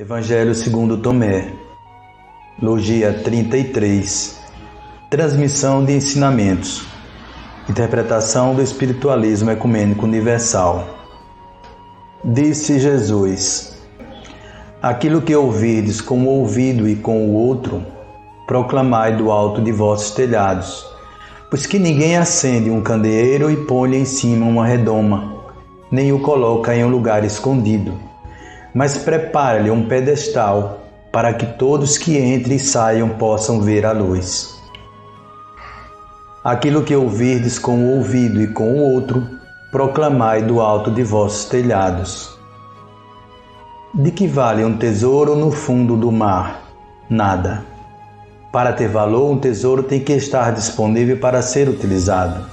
Evangelho segundo Tomé, Logia 33, Transmissão de ensinamentos, Interpretação do Espiritualismo Ecumênico Universal. Disse Jesus: aquilo que ouvirdes com o ouvido e com o outro, proclamai do alto de vossos telhados, pois que ninguém acende um candeeiro e põe em cima uma redoma, nem o coloca em um lugar escondido, mas prepara-lhe um pedestal, para que todos que entrem e saiam possam ver a luz. Aquilo que ouvirdes com o ouvido e com o outro, proclamai do alto de vossos telhados. De que vale um tesouro no fundo do mar? Nada. Para ter valor, um tesouro tem que estar disponível para ser utilizado.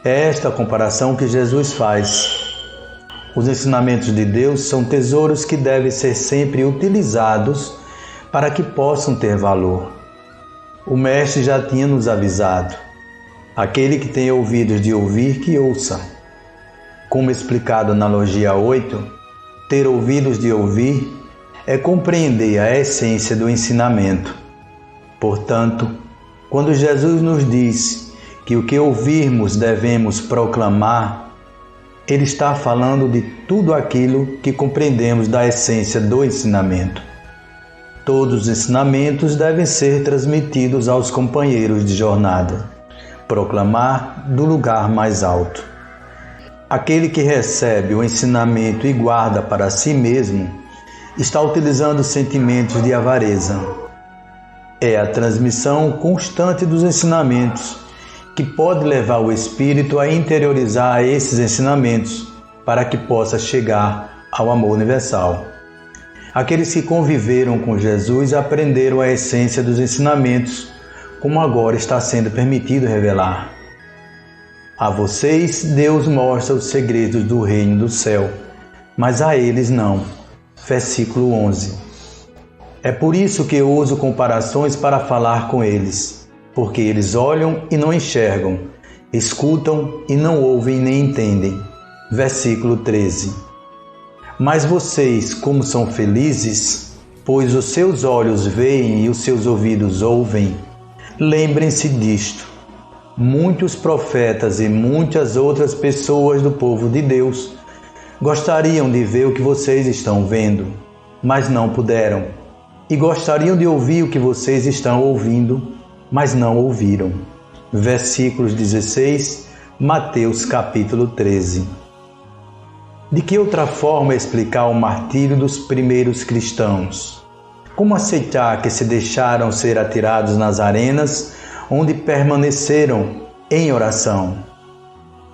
É esta a comparação que Jesus faz. Os ensinamentos de Deus são tesouros que devem ser sempre utilizados para que possam ter valor. O Mestre já tinha nos avisado: aquele que tem ouvidos de ouvir, que ouça. Como explicado na Logia 8, ter ouvidos de ouvir é compreender a essência do ensinamento. Portanto, quando Jesus nos diz que o que ouvirmos devemos proclamar, Ele está falando de tudo aquilo que compreendemos da essência do ensinamento. Todos os ensinamentos devem ser transmitidos aos companheiros de jornada. Proclamar do lugar mais alto. Aquele que recebe o ensinamento e guarda para si mesmo, está utilizando sentimentos de avareza. É a transmissão constante dos ensinamentos que pode levar o espírito a interiorizar esses ensinamentos para que possa chegar ao amor universal. Aqueles que conviveram com Jesus aprenderam a essência dos ensinamentos, como agora está sendo permitido revelar. A vocês Deus mostra os segredos do reino do céu, mas a eles não. Versículo 11. É por isso que eu uso comparações para falar com eles, porque eles olham e não enxergam, escutam e não ouvem nem entendem. Versículo 13. Mas vocês, como são felizes, pois os seus olhos veem e os seus ouvidos ouvem, lembrem-se disto. Muitos profetas e muitas outras pessoas do povo de Deus gostariam de ver o que vocês estão vendo, mas não puderam, e gostariam de ouvir o que vocês estão ouvindo, mas não ouviram. Versículos 16, Mateus capítulo 13. De que outra forma explicar o martírio dos primeiros cristãos? Como aceitar que se deixaram ser atirados nas arenas, onde permaneceram em oração?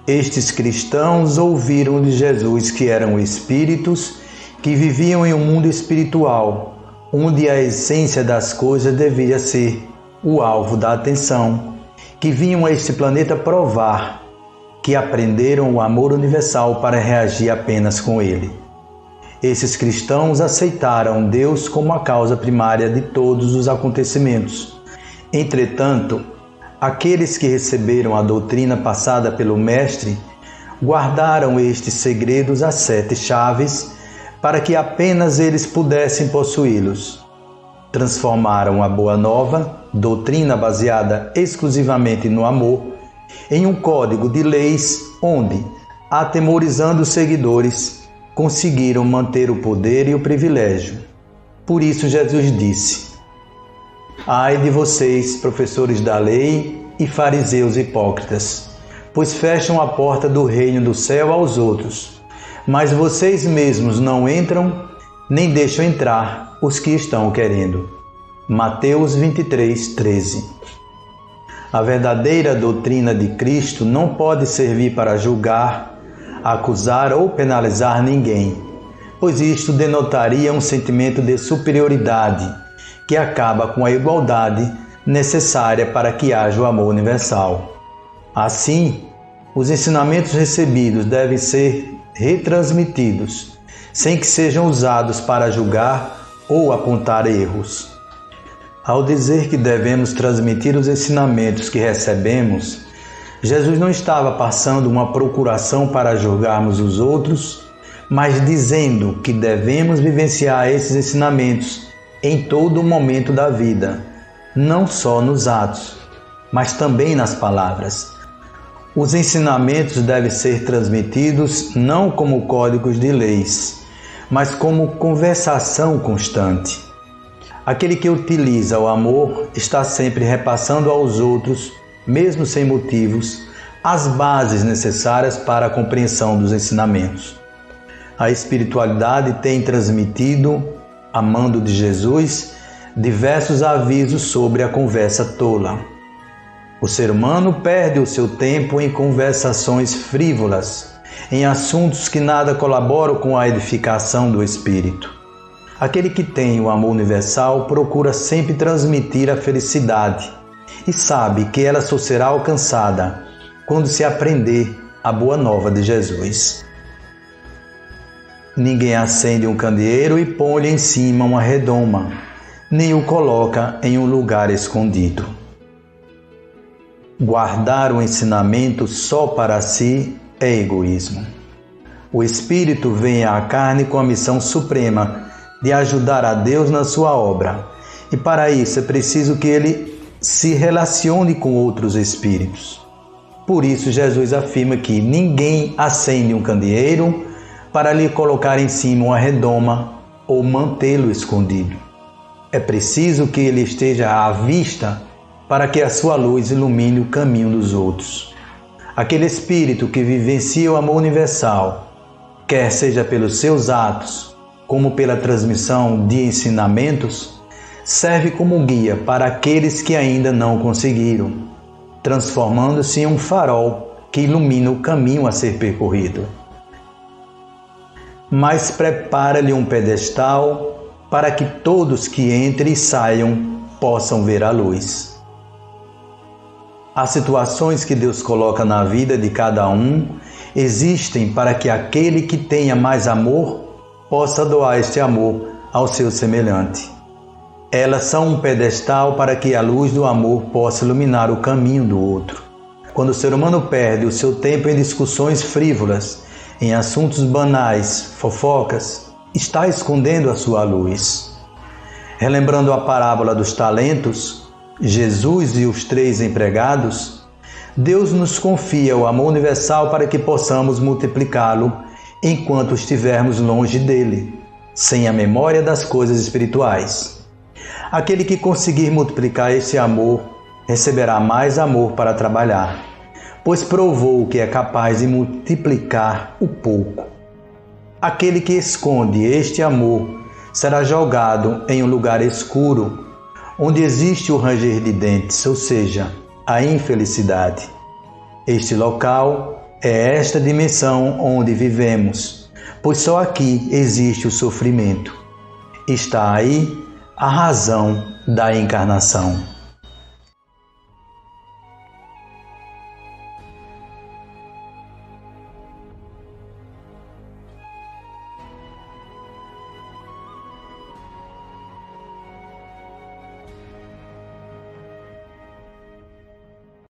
Estes cristãos ouviram de Jesus que eram espíritos que viviam em um mundo espiritual, onde a essência das coisas devia ser o alvo da atenção, que vinham a este planeta provar, que aprenderam o amor universal para reagir apenas com ele. Esses cristãos aceitaram Deus como a causa primária de todos os acontecimentos. Entretanto, aqueles que receberam a doutrina passada pelo Mestre guardaram estes segredos às 7 chaves para que apenas eles pudessem possuí-los. Transformaram a Boa Nova, doutrina baseada exclusivamente no amor, em um código de leis onde, atemorizando os seguidores, conseguiram manter o poder e o privilégio. Por isso Jesus disse: ai de vocês, professores da lei e fariseus hipócritas, pois fecham a porta do reino do céu aos outros, mas vocês mesmos não entram, nem deixam entrar os que estão querendo. Mateus 23, 13. A verdadeira doutrina de Cristo não pode servir para julgar, acusar ou penalizar ninguém, pois isto denotaria um sentimento de superioridade que acaba com a igualdade necessária para que haja o amor universal. Assim, os ensinamentos recebidos devem ser retransmitidos, sem que sejam usados para julgar ou apontar erros. Ao dizer que devemos transmitir os ensinamentos que recebemos, Jesus não estava passando uma procuração para julgarmos os outros, mas dizendo que devemos vivenciar esses ensinamentos em todo momento da vida, não só nos atos, mas também nas palavras. Os ensinamentos devem ser transmitidos não como códigos de leis, mas como conversação constante. Aquele que utiliza o amor está sempre repassando aos outros, mesmo sem motivos, as bases necessárias para a compreensão dos ensinamentos. A espiritualidade tem transmitido, a mando de Jesus, diversos avisos sobre a conversa tola. O ser humano perde o seu tempo em conversações frívolas, em assuntos que nada colaboram com a edificação do espírito. Aquele que tem o amor universal procura sempre transmitir a felicidade e sabe que ela só será alcançada quando se aprender a boa nova de Jesus. Ninguém acende um candeeiro e põe-lhe em cima uma redoma, nem o coloca em um lugar escondido. Guardar o ensinamento só para si é egoísmo. O Espírito vem à carne com a missão suprema de ajudar a Deus na sua obra, e para isso é preciso que ele se relacione com outros espíritos. Por isso Jesus afirma que ninguém acende um candeeiro para lhe colocar em cima uma redoma ou mantê-lo escondido. É preciso que ele esteja à vista para que a sua luz ilumine o caminho dos outros. Aquele espírito que vivencia o amor universal, quer seja pelos seus atos, como pela transmissão de ensinamentos, serve como guia para aqueles que ainda não conseguiram, transformando-se em um farol que ilumina o caminho a ser percorrido. Mas prepara-lhe um pedestal para que todos que entrem e saiam possam ver a luz. As situações que Deus coloca na vida de cada um existem para que aquele que tenha mais amor possa doar este amor ao seu semelhante. Elas são um pedestal para que a luz do amor possa iluminar o caminho do outro. Quando o ser humano perde o seu tempo em discussões frívolas, em assuntos banais, fofocas, está escondendo a sua luz. Relembrando a parábola dos talentos, Jesus e os 3 empregados, Deus nos confia o amor universal para que possamos multiplicá-lo enquanto estivermos longe dele, sem a memória das coisas espirituais. Aquele que conseguir multiplicar esse amor receberá mais amor para trabalhar, pois provou que é capaz de multiplicar o pouco. Aquele que esconde este amor será jogado em um lugar escuro, onde existe o ranger de dentes, ou seja, a infelicidade. Este local é esta dimensão onde vivemos, pois só aqui existe o sofrimento. Está aí a razão da encarnação.